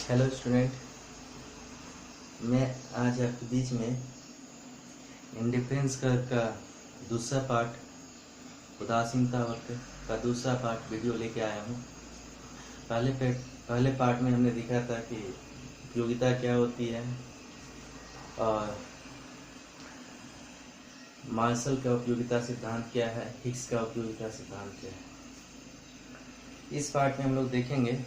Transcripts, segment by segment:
Hello student, मैं आज आपके बीच में इंडिफरेंस कर्व का दूसरा पार्ट, उदासीनता वक्र का दूसरा पार्ट वीडियो लेके आया हूँ। पहले पार्ट में हमने देखा था कि उपयोगिता क्या होती है और मार्शल का उपयोगिता सिद्धांत क्या है, हिग्स का उपयोगिता सिद्धांत क्या है। इस पार्ट में हम लोग देखेंगे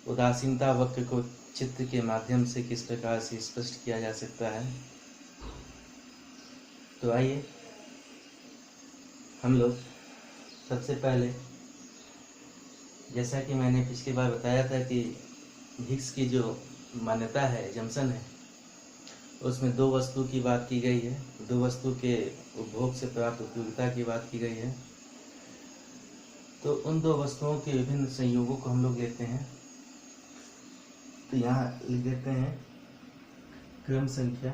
उदासीनता वक्र को चित्र के माध्यम से किस प्रकार से स्पष्ट किया जा सकता है। तो आइए हम लोग सबसे पहले, जैसा कि मैंने पिछली बार बताया था कि हिग्स की जो मान्यता है, जंक्शन है, उसमें दो वस्तु की बात की गई है, दो वस्तु के उपभोग से प्राप्त उपयोगिता की बात की गई है। तो उन दो वस्तुओं के विभिन्न संयोगों को हम लोग लेते हैं। तो यहाँ लिख देते हैं क्रम संख्या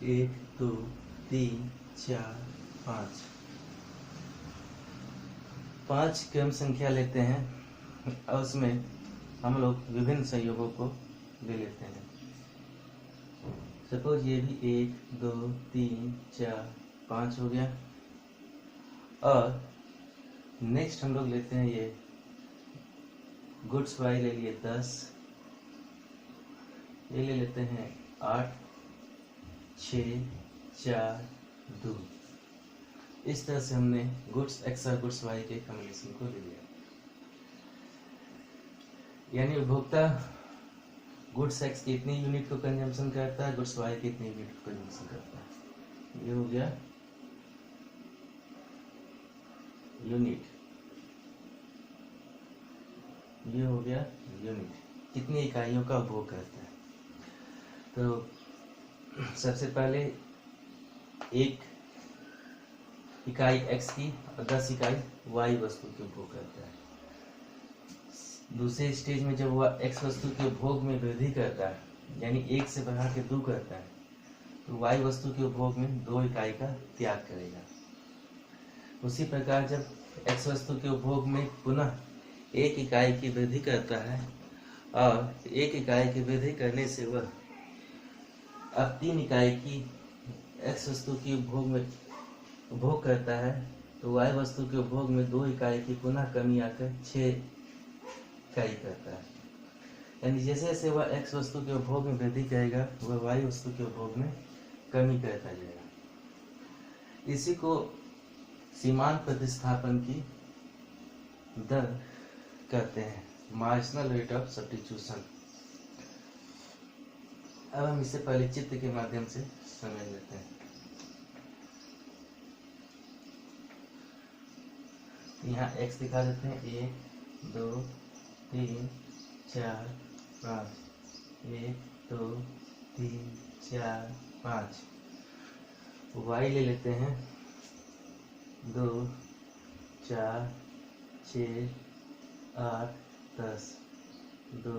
1 2 3 4 5। 5 क्रम संख्या लेते हैं और उसमें हम लोग विभिन्न संयोगों को ले लेते हैं। सपोज ये भी 1 2 3 4 5 हो गया। और नेक्स्ट हम लोग लेते हैं ये गुड्स वाई ले लिए 10, ये ले लेते हैं 8 6 4 2। इस तरह से हमने गुड्स एक्स और गुड्स वाई के कॉम्बिनेशन को ले लिया। यानी उपभोक्ता गुड्स एक्स की इतनी यूनिट को कंजम्पशन करता है, गुड्स वाई की इतनी यूनिट को कंजम्पशन करता है। ये हो गया यूनिट, ये हो गया यूनिट, कितनी इकाइयों का उपभोग करता है। तो सबसे पहले एक इकाई x की और 10 इकाई y वस्तु के उपभोग करता है। दूसरे स्टेज में जब वह x वस्तु के उपभोग में वृद्धि करता है, यानी 1 से बढ़ा के 2 करता है, तो y वस्तु के उपभोग में 2 इकाई का त्याग करेगा। उसी प्रकार जब x वस्तु के उपभोग में पुनः 1 इकाई की वृद्धि करता है और 1 इकाई की वृद्धि करने से वह अब 3 इकाई की x वस्तु की उपभोग करता है, तो y वस्तु के उपभोग में 2 इकाई की पुनः कमी आकर 6 इकाई करता है। यानी जैसे जैसे वह x वस्तु के उपभोग में वृद्धि करेगा, वह y वस्तु के उपभोग में कमी करता जाएगा। इसी को सीमांत प्रतिस्थापन की दर कहते हैं, मार्जिनल रेट ऑफ सब्स्टिट्यूशन। अब हम इसे पहले चित्र के माध्यम से समझ लेते हैं। यहाँ x दिखा देते हैं 1 2 3 4 5, 1 2 3 4 5। y ले लेते हैं 2 4 6 8 10, 2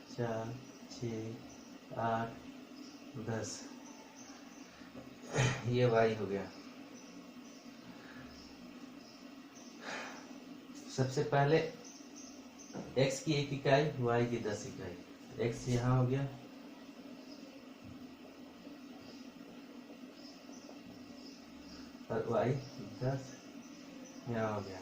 4 6 8 10, ये y हो गया। सबसे पहले x की 1 इकाई, y की 10 इकाई। x यहाँ हो गया और y 10 यहाँ हो गया।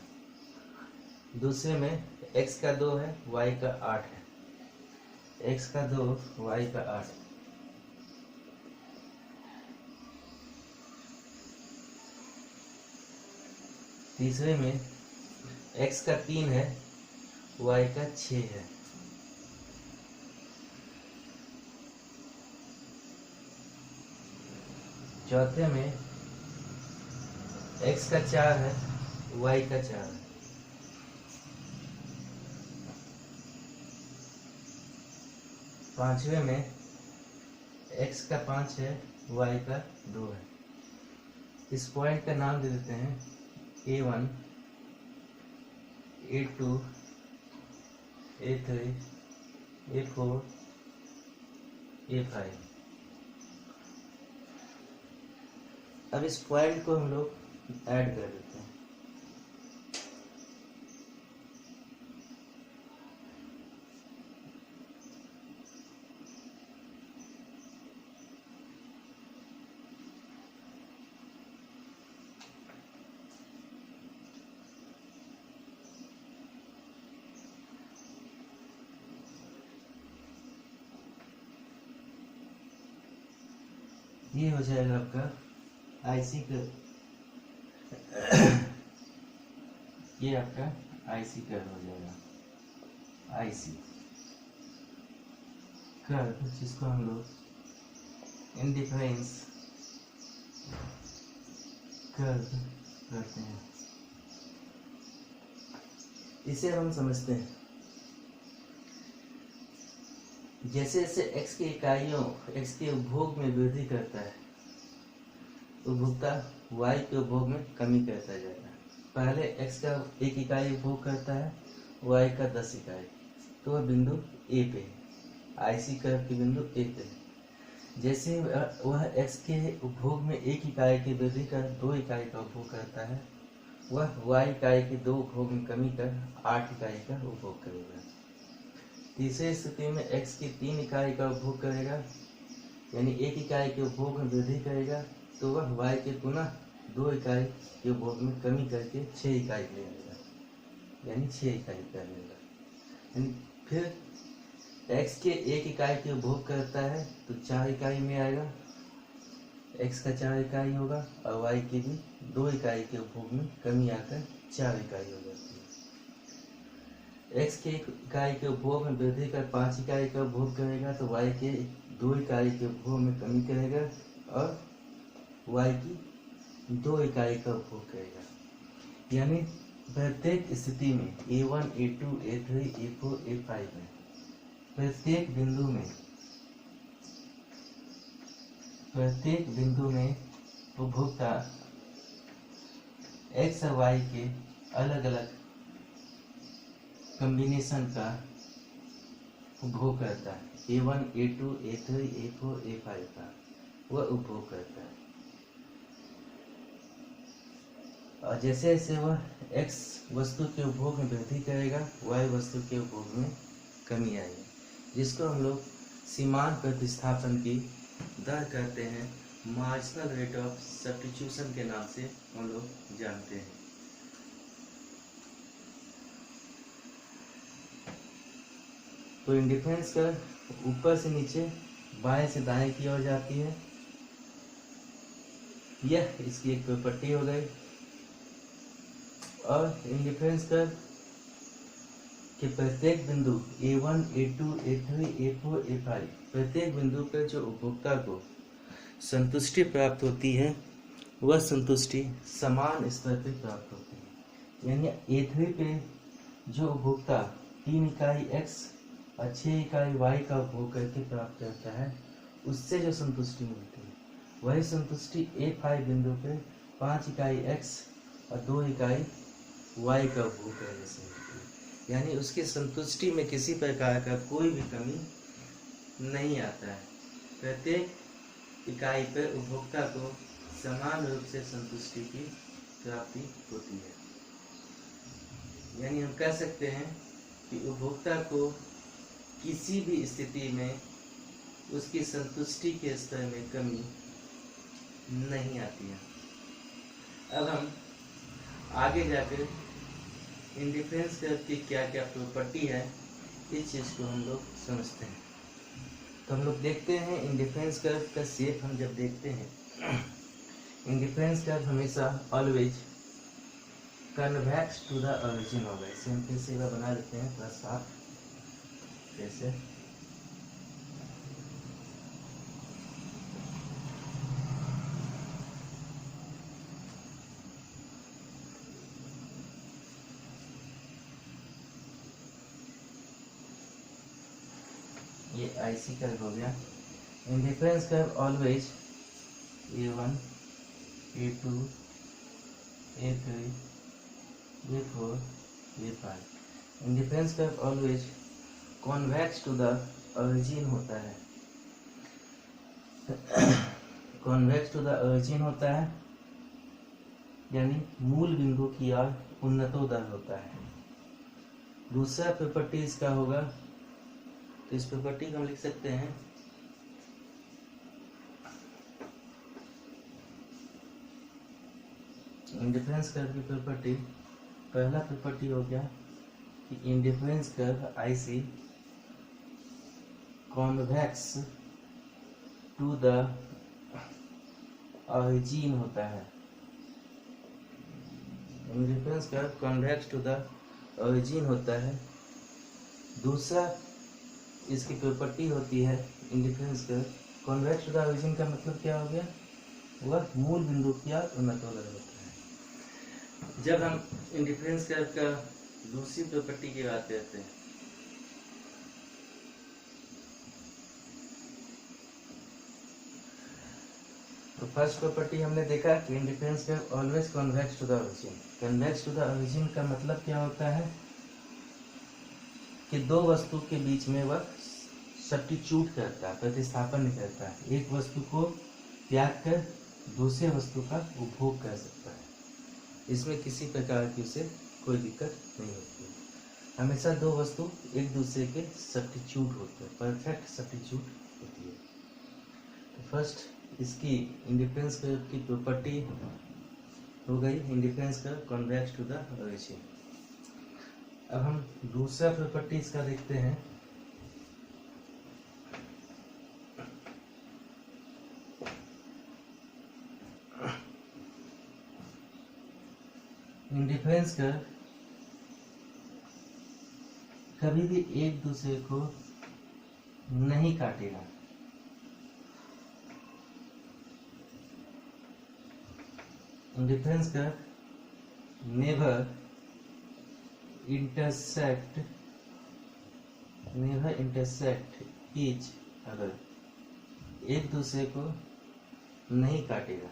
दूसरे में x का 2 है, y का 8 है। x का 2, y का 8। तीसरे में x का 3 है, y का 6 है। चौथे में x का 4 है, y का 4 है। पांचवे में x का 5 है, y का 2 है। इस पॉइंट का नाम दे देते हैं A1 A2 A3 A4 A5। अब इस पॉइंट को हम लोग ऐड कर देते हैं। ये हो जाएगा आपका आईसी का, ये आपका आईसी कर्व हो जाएगा। आईसी कर्व जिसको हम लोग इंडिफरेंस कर्व करते हैं, इसे हम समझते हैं। जैसे जैसे x की इकाइयों, x के उपभोग में वृद्धि करता है, उपभोक्ता y के उपभोग में कमी करता जाएगा। पहले x का 1 इकाई उपभोग करता है, y का 10 इकाई, तो वह बिंदु A पे है, आईसी कर्व के बिंदु A पे है। जैसे वह x के उपभोग में 1 इकाई की वृद्धि कर 2 इकाई का उपभोग करता है, वह y इकाई के 2 उपभोग में कमी कर 8 इकाई का उपभोग करेगा। तीसरी स्थिति में x की 3 इकाई का उपभोग करेगा, यानी 1 इकाई के उपभोग में वृद्धि करेगा, तो वह y के पुनः 2 इकाई के उपभोग में कमी करके 6 इकाई ले लेगा, यानी 6 इकाई कर लेगा। यानी फिर x के 1 इकाई के उपभोग करता है तो 4 इकाई में आएगा, x का 4 इकाई होगा, और y के भी 2 इकाई के उपभोग में कमी आकर 4 इकाई हो जाती है। x के 1 इकाई के उपभोग में वृद्धि कर 5 इकाई का उपभोग करेगा, तो y के 2 इकाई के उपभोग में कमी करेगा और y की 2 इकाई का उपभोग करेगा। यानी प्रत्येक स्थिति में A1, A2, A3, A4, A5 में प्रत्येक बिंदु में उपभोक्ता x और y के अलग अलग कॉम्बिनेशन का उपभोग करता है। A1, A2, A3, A4, A5 का वह उपभोग करता है, और जैसे जैसे वह x वस्तु के उपभोग में वृद्धि करेगा, y वस्तु के उपभोग में कमी आएगी, जिसको हम लोग सीमांत प्रतिस्थापन की दर कहते हैं, मार्जिनल रेट ऑफ सब्स्टिट्यूशन के नाम से हम लोग जानते हैं। तो इंडिफरेंस कर्व ऊपर से नीचे, बाएं से दाएं की ओर जाती है। यह इसकी एक प्रॉपर्टी हो गई। और इंडिफरेंस कर्व के प्रत्येक बिंदु A1, A2, A3, A4, A5 प्रत्येक बिंदु पर जो उपभोक्ता को संतुष्टि प्राप्त होती है, वह संतुष्टि समान स्तर पर प्राप्त होती है। यानी A3 पे जो उपभोक्ता 3 इकाई x और 6 इकाई y का उपभोग करके प्राप्त करता है, उससे जो संतुष्टि मिलती है, वही संतुष्टि A5 बिंदु पे 5 इकाई x और 2 इकाई y का उपभोग करने से मिलती है। यानी उसकी संतुष्टि में किसी प्रकार का कोई भी कमी नहीं आता है। प्रत्येक इकाई पर उपभोक्ता को समान रूप से संतुष्टि की प्राप्ति होती है। यानी हम कह सकते हैं कि उपभोक्ता को किसी भी स्थिति में उसकी संतुष्टि के स्तर में कमी नहीं आती है। अब हम आगे जाकर इंडिफरेंस कर्व की क्या क्या प्रॉपर्टी है, इस चीज़ को हम लोग समझते हैं। तो हम लोग देखते हैं इंडिफरेंस कर्व का शेप। हम जब देखते हैं, इंडिफरेंस कर्व हमेशा always convex to the origin होगा। इसे हम फिर से एक बार बना लेते हैं थोड़ा साफ। कैसे? ये आईसी कर्व हो गया। Indifference curve always A1, A2, A3, A4, A5 indifference curve always convex to the origin होता है। कॉन्वेक्स टू द ओरिजिन होता है, यानी मूल बिंदु की ओर उन्नतोदर होता है। दूसरा प्रॉपर्टी इसका होगा, तो इस प्रॉपर्टी को हम लिख सकते हैं इंडिफरेंस कर्व की प्रॉपर्टी। पहला प्रॉपर्टी हो गया कि indifference curve IC convex to the origin होता है। Indifference curve convex to the origin होता है। दूसरा इसकी प्रॉपर्टी होती है indifference curve convex to the origin का मतलब क्या हो गया, वह मूल बिंदु की ओर उन्नतोदर होता है। जब हम इंडिफरेंस कर्व का दूसरी प्रॉपर्टी की बात करते हैं, तो फर्स्ट प्रॉपर्टी हमने देखा कि indifference curve always convex to the origin. Convex to the origin का मतलब क्या होता है कि दो वस्तु के बीच में वह सब्स्टिट्यूट करता है, प्रतिस्थापन करता है। एक वस्तु को त्याग कर दूसरे वस्तु का उपभोग कर सकता है। इसमें किसी प्रकार की उसे कोई दिक्कत नहीं होती है। हमेशा दो वस्तु एक दूसरे के सब्स्टिट्यूट होते हैं, परफेक्ट सब्स्टिट्यूट होती है। तो फर्स्ट इसकी इंडिफरेंस कर्व की प्रॉपर्टी हो गई indifference curve convex to the origin. अब हम दूसरा प्रॉपर्टी इसका देखते हैं। इंडिफरेंस कर्व कभी भी एक दूसरे को नहीं काटेगा। Indifference curve never intersect each other, एक दूसरे को नहीं काटेगा।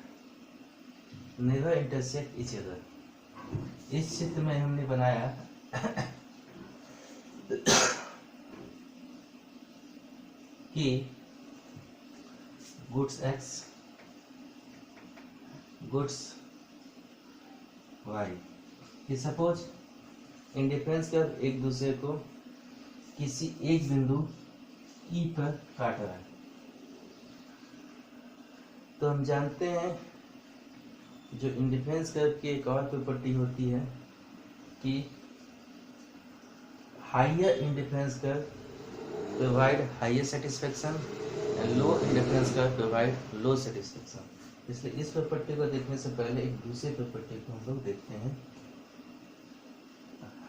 Never intersect each other। इस चित्र में हमने बनाया कि गुड्स x गुड्स y कि सपोज इंडिफरेंस कर्व एक दूसरे को किसी एक बिंदु E पर काट रहा है, तो हम जानते हैं जो इंडिफरेंस कर्व की एक और प्रॉपर्टी होती है कि higher indifference curve provide higher satisfaction and low indifference curve provide low satisfaction. इसलिए इस प्रॉपर्टी को देखने से पहले एक दूसरी प्रॉपर्टी को हम लोग देखते हैं।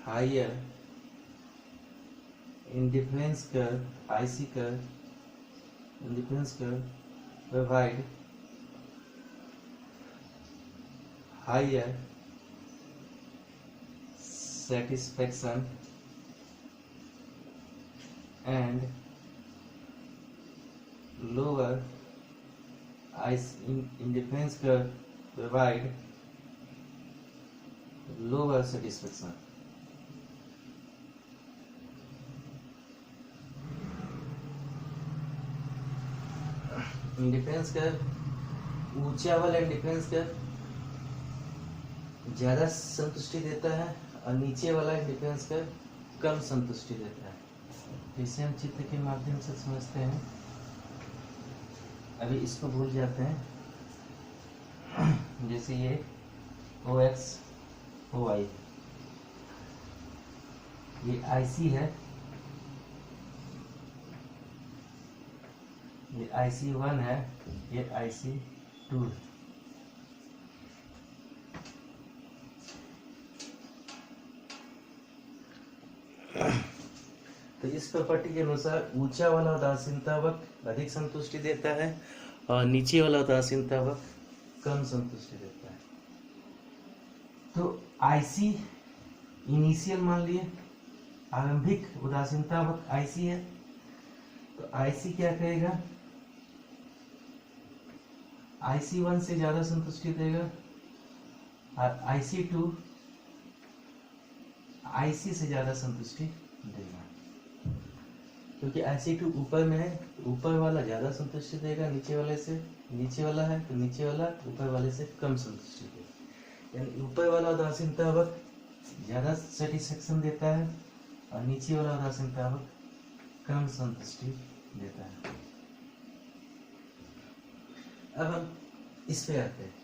Higher indifference curve IC curve indifference curve provide higher satisfaction and lower indifference curve provide lower satisfaction. Indifference curve ऊंचा वाला इंडिफरेंस कर्व ज्यादा संतुष्टि देता है और नीचे वाला इंडिफरेंस कर्व कम संतुष्टि देता है। इसे हम चित्र के माध्यम से समझते हैं। अभी इसको भूल जाते हैं। जैसे ये OX OY ये IC है, ये IC1 है, ये IC2 है। तो इस प्रॉपर्टी के अनुसार ऊंचा वाला उदासीनता वक्र अधिक संतुष्टि देता है और नीचे वाला उदासीनता वक्र कम संतुष्टि देता है। तो IC इनिशियल मान लिए, आरंभिक उदासीनता वक्र IC है, तो IC क्या करेगा, IC1 से ज्यादा संतुष्टि देगा और IC2 IC से ज्यादा संतुष्टि देगा। क्योंकि IC2 ऊपर में है, ऊपर वाला ज्यादा संतुष्टि देगा नीचे वाले से, नीचे वाला है तो नीचे वाला ऊपर वाले से कम संतुष्टि देगा। यानी ऊपर वाला उदासीनता वक्र ज्यादा सेटिस्फेक्शन देता है और नीचे वाला उदासीनता वक्र कम संतुष्टि देता है। अब हम इस पे आते हैं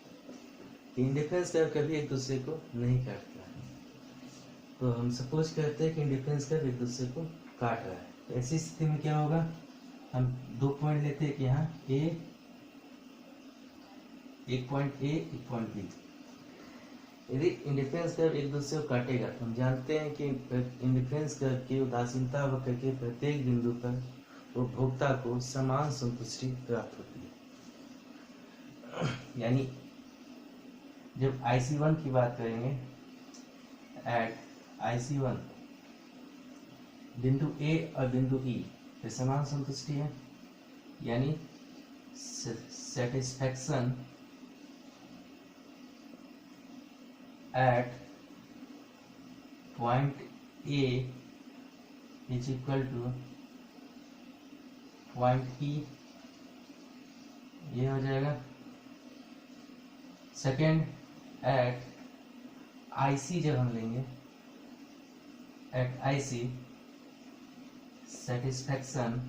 कि इंडिफरेंस कर्व कभी एक दूसरे को नहीं काटता है। तो हम सपोज करते हैं कि इंडिफरेंस कर्व एक दूसरे को काट रहा है, तो ऐसी स्थिति में क्या होगा, हम दो पॉइंट लेते हैं कि यहाँ एक पॉइंट ए एक पॉइंट बी। यदि इंडिफरेंस कर्व एक दूसरे को काटेगा तो हम जानते हैं कि इंडिफरेंस कर्व की उदासीनता वक्र के प्रत्येक बिंदु पर उपभोक्ता को समान संतुष्टि प्राप्त होती है। यानी जब IC1 की बात करेंगे, एट IC1 बिंदु ए और बिंदु ई पे समान संतुष्टि है, यानी satisfaction at point A is equal to point E, ये हो जाएगा। सेकेंड, एट IC जब हम लेंगे, at IC satisfaction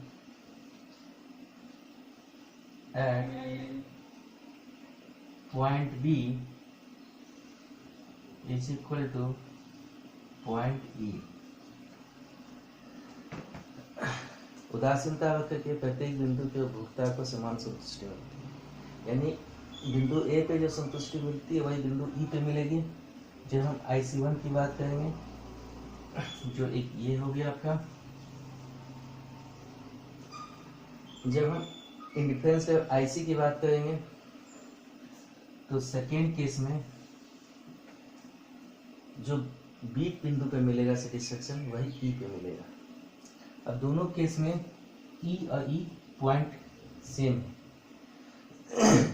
at point B is equal to point E. उदासीनता वक्र के प्रत्येक बिंदु के उपभोक्ता को समान संतुष्टि मिलती है, यानी बिंदु ए पे जो संतुष्टि मिलती है वही बिंदु ई पे मिलेगी। जब हम IC1 की बात करेंगे, जो एक ये हो गया आपका। जब हम इंडिफरेंस कर्व IC की बात करेंगे तो सेकेंड केस में जो बी बिंदु पे मिलेगा सेटिस्फेक्शन वही ई पे मिलेगा। अब दोनों केस में ई और ई पॉइंट सेम है।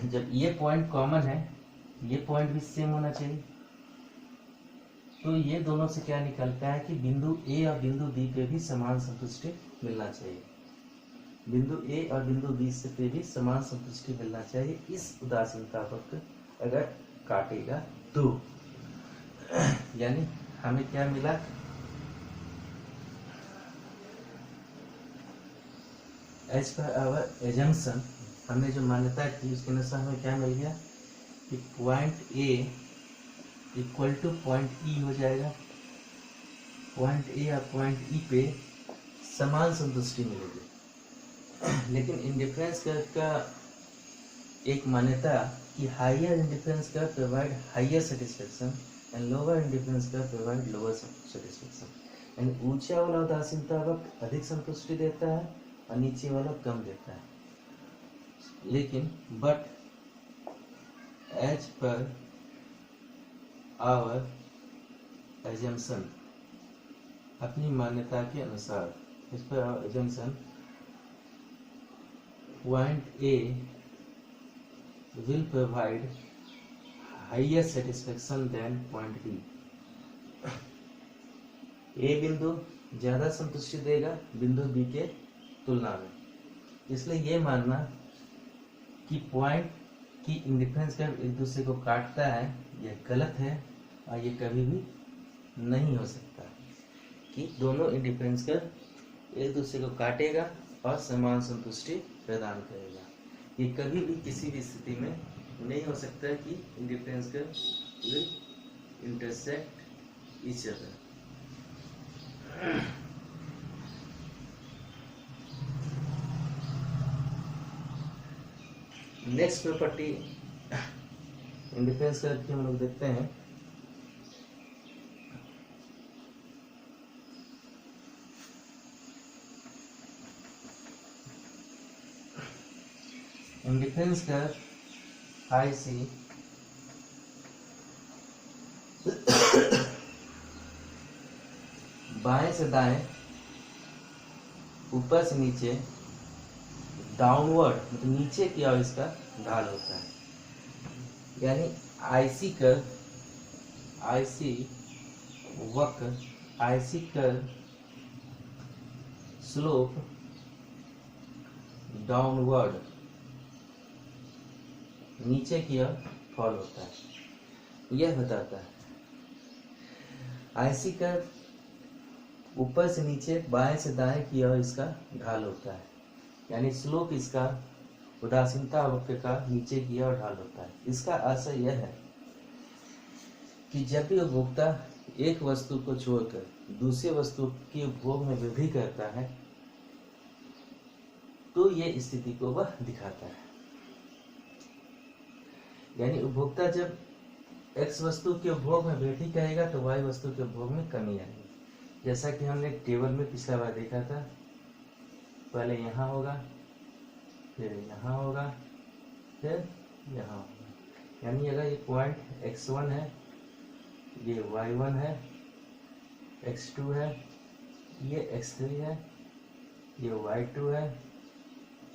जब ये पॉइंट कॉमन है, ये पॉइंट भी सेम होना चाहिए। तो ये दोनों से क्या निकलता है कि बिंदु ए और बिंदु बी पे भी समान संतुष्टि मिलना चाहिए। बिंदु ए और बिंदु बी से पे भी समान संतुष्टि मिलना चाहिए इस उदासीनता वक्र अगर काटेगा तो। यानी हमें क्या मिला, एज पर आवर एजम्पशन, हमने जो मान्यता की उसके अनुसार हमें क्या मिल गया कि point A equal to point ई हो जाएगा। पॉइंट ए और पॉइंट ई पे समान संतुष्टि मिलेगी। लेकिन इंडिफरेंस कर्व का एक मान्यता कि higher indifference curve provide higher satisfaction and lower indifference curve provide lower satisfaction. यानी ऊंचा वाला उदासीनता वक्र अधिक संतुष्टि देता है और नीचे वाला कम देता है। लेकिन but as per our assumption, अपनी मान्यता के अनुसार, इस पर our assumption, point A will provide higher satisfaction than point B. A बिंदु ज्यादा संतुष्टि देगा बिंदु बी के तुलना में। इसलिए ये मानना कि पॉइंट की इंडिफरेंस कर्व एक दूसरे को काटता है यह गलत है और ये कभी भी नहीं हो सकता कि दोनों इंडिफरेंस कर्व एक दूसरे को काटेगा और समान संतुष्टि प्रदान करेगा। ये कभी भी किसी भी स्थिति में नहीं हो सकता कि indifference curve will intersect each other. Next property indifference curve की हम लोग देखते हैं। इंडिफरेंस कर्व IC बाएं से दाएं, ऊपर से नीचे, डाउनवर्ड मतलब नीचे की ओर इसका ढाल होता है। यानी IC कर्व, IC वक्र, IC कर्व स्लोप डाउनवर्ड नीचे की ओर फॉल होता है। यह बताता है IC कर्व ऊपर से नीचे, बाएं से दाएं की ओर इसका ढाल होता है। यानी स्लोप इसका उदासीनता वक्र का नीचे की ओर ढाल होता है। इसका आशय यह है कि जब भी उपभोक्ता एक वस्तु को छोड़कर दूसरी वस्तु के उपभोग में वृद्धि करता है तो ये स्थिति को वह दिखाता है। यानी उपभोक्ता जब x वस्तु के उपभोग में वृद्धि करेगा तो y वस्तु के उपभोग में कमी आएगी। जैसा कि हमने टेबल में पिछला बार देखा था, पहले यहाँ होगा, फिर यहाँ होगा, फिर यहाँ होगा। यानी अगर ये पॉइंट x1 है, ये y1 है, x2 है, ये x3 है, ये y2 है,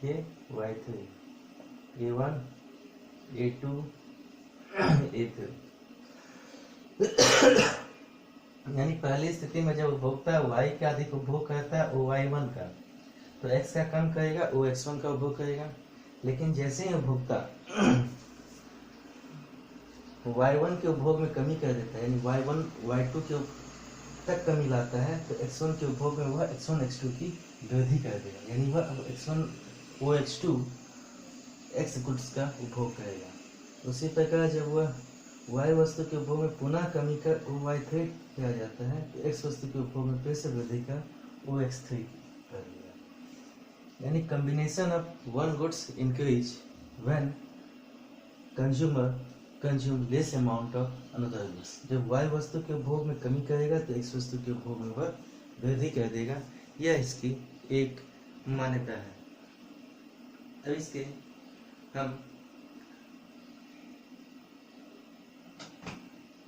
ये y3, a1, a2, a3। यानी पहली स्थिति में जब उपभोक्ता y का अधिक उपभोग करता है y1 का, तो x का कम करेगा, x1 का उपभोग करेगा। लेकिन जैसे ही उपभोक्ता y1 के उपभोग में कमी कर देता है, यानी y1 y2 के तक कमी लाता है, तो x1 के उपभोग में वह x1 x2 की वृद्धि कर देगा। यानी वह अब x1 OH2 x गुड्स का उपभोग करेगा। उसी प्रकार जब वह y वस्तु के उपभोग में पुनः कमी कर OY3 किया जाता है, तो x वस्तु के उपभोग में फिर से वृद्धि कर OX3 कर देगा। यानी combination of one goods increase when consumer consume less amount of another goods. जब y वस्तु के उपभोग में कमी करेगा तो x वस्तु के उपभोग में वह वृद्धि कर देगा। यह इसकी एक मान्यता है। अब इसके हम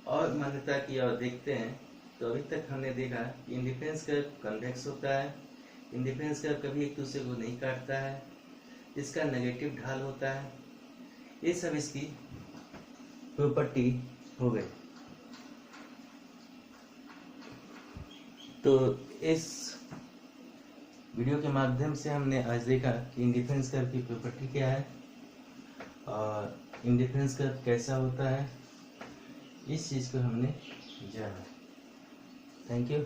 और मान्यता की ओर देखते हैं। तो अभी तक हमने देखा कि इंडिफरेंस कर्व कन्वेक्स होता है, इंडिफरेंस कर्व कभी एक दूसरे को नहीं काटता है, इसका नेगेटिव ढाल होता है। ये सब इसकी प्रॉपर्टी हो गई। तो इस वीडियो के माध्यम से हमने आज देखा कि इंडिफरेंस कर्व की प्रॉपर्टी क्या है और इंडिफरेंस कर्व कैसा होता है। इस चीज़ को हमने जाना। Thank you.